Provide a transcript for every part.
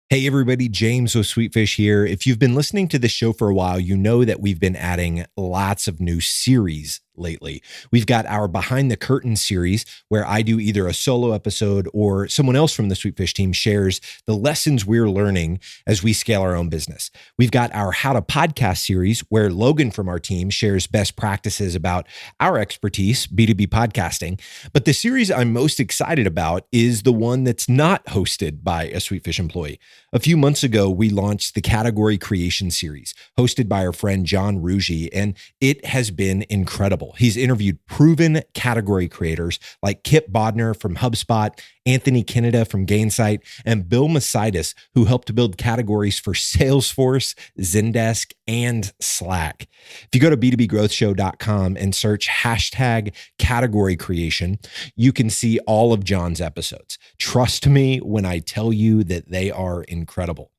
Hey everybody, James with Sweetfish here. If you've been listening to this show for a while, you know that we've been adding lots of new series lately. We've got our Behind the Curtain series where I do either a solo episode or someone else from the Sweetfish team shares the lessons we're learning as we scale our own business. We've got our How to Podcast series where Logan from our team shares best practices about our expertise, B2B podcasting. But the series I'm most excited about is the one that's not hosted by a Sweetfish employee. A few months ago, we launched the Category Creation Series, hosted by our friend John Ruggie, and it has been incredible. He's interviewed proven category creators like Kip Bodner from HubSpot, Anthony Kenneda from Gainsight, and Bill Masitis, who helped to build categories for Salesforce, Zendesk, and Slack. If you go to b2bgrowthshow.com and search hashtag category creation, you can see all of John's episodes. Trust me when I tell you that they are incredible.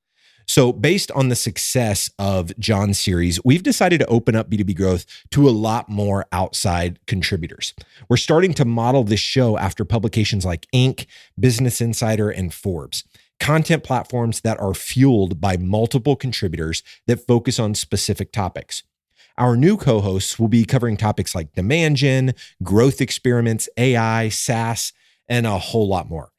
So based on the success of John's series, we've decided to open up B2B Growth to a lot more outside contributors. We're starting to model this show after publications like Inc., Business Insider, and Forbes. Content platforms that are fueled by multiple contributors that focus on specific topics. Our new co-hosts will be covering topics like demand gen, growth experiments, AI, SaaS, and a whole lot more.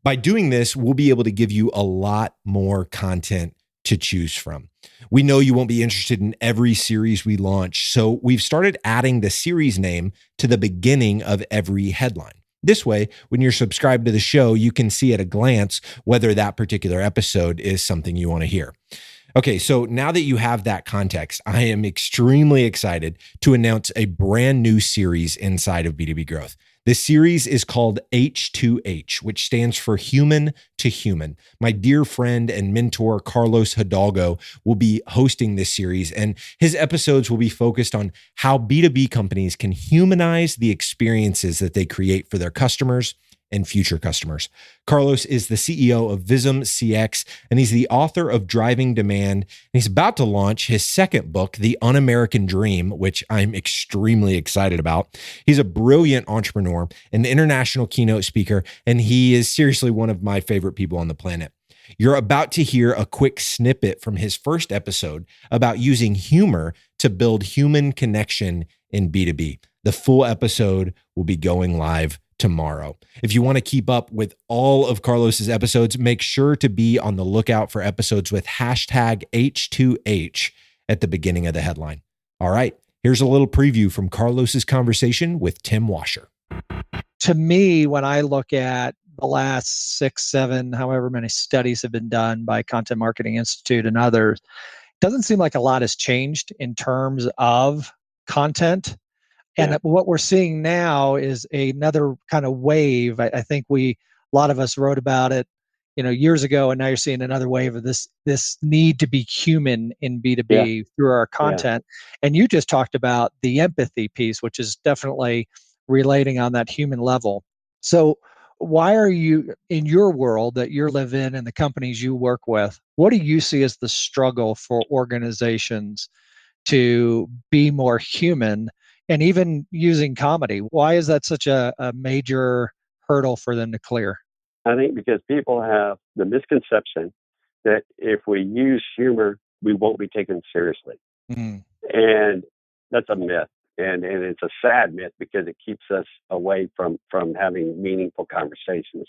By doing this, we'll be able to give you a lot more content to choose from. We know you won't be interested in every series we launch, so we've started adding the series name to the beginning of every headline. This way, when you're subscribed to the show, you can see at a glance whether that particular episode is something you want to hear. Okay, so now that you have that context, I am extremely excited to announce a brand new series inside of B2B Growth. This series is called H2H, which stands for Human to Human. My dear friend and mentor, Carlos Hidalgo, will be hosting this series, and his episodes will be focused on how B2B companies can humanize the experiences that they create for their customers and future customers. Carlos is the CEO of Vism CX, and he's the author of Driving Demand. And he's about to launch his second book, The Un-American Dream, which I'm extremely excited about. He's a brilliant entrepreneur, an international keynote speaker, and he is seriously one of my favorite people on the planet. You're about to hear a quick snippet from his first episode about using humor to build human connection in B2B. The full episode will be going live tomorrow. If you want to keep up with all of Carlos's episodes, make sure to be on the lookout for episodes with hashtag H2H at the beginning of the headline. All right, here's a little preview from Carlos's conversation with Tim Washer. To me, when I look at the last 6, 7, however many studies have been done by Content Marketing Institute and others, it doesn't seem like a lot has changed in terms of content. And what we're seeing now is another kind of wave. I think a lot of us wrote about it, years ago, and now you're seeing another wave of this need to be human in B2B through our content. And you just talked about the empathy piece, which is definitely relating on that human level. So why are you, in your world that you live in and the companies you work with, what do you see as the struggle for organizations to be more human? And even using comedy, why is that such a major hurdle for them to clear? I think because people have the misconception that if we use humor, we won't be taken seriously. And that's a myth. And it's a sad myth because it keeps us away from having meaningful conversations.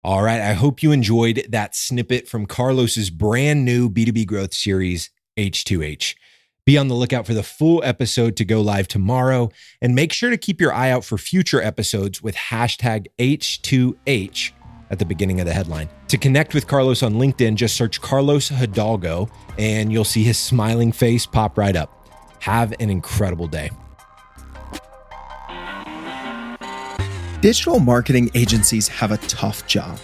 All right, I hope you enjoyed that snippet from Carlos's brand new B2B Growth series, H2H. Be on the lookout for the full episode to go live tomorrow, and make sure to keep your eye out for future episodes with hashtag H2H at the beginning of the headline. To connect with Carlos on LinkedIn, just search Carlos Hidalgo, and you'll see his smiling face pop right up. Have an incredible day. Digital marketing agencies have a tough job.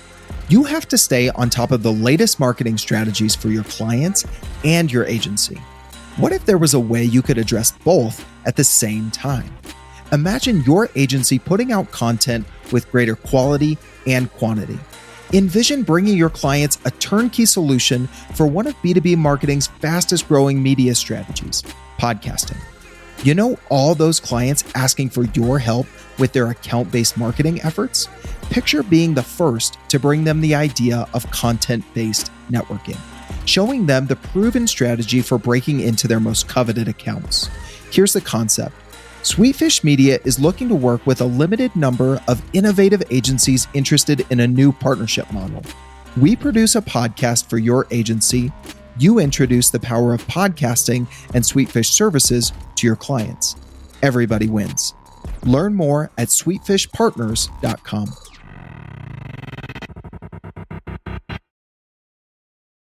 You have to stay on top of the latest marketing strategies for your clients and your agency. What if there was a way you could address both at the same time? Imagine your agency putting out content with greater quality and quantity. Envision bringing your clients a turnkey solution for one of B2B marketing's fastest growing media strategies, podcasting. You know, all those clients asking for your help with their account-based marketing efforts? Picture being the first to bring them the idea of content-based networking, showing them the proven strategy for breaking into their most coveted accounts. Here's the concept. Sweetfish Media is looking to work with a limited number of innovative agencies interested in a new partnership model. We produce a podcast for your agency. You introduce the power of podcasting and Sweetfish services to your clients. Everybody wins. Learn more at sweetfishpartners.com.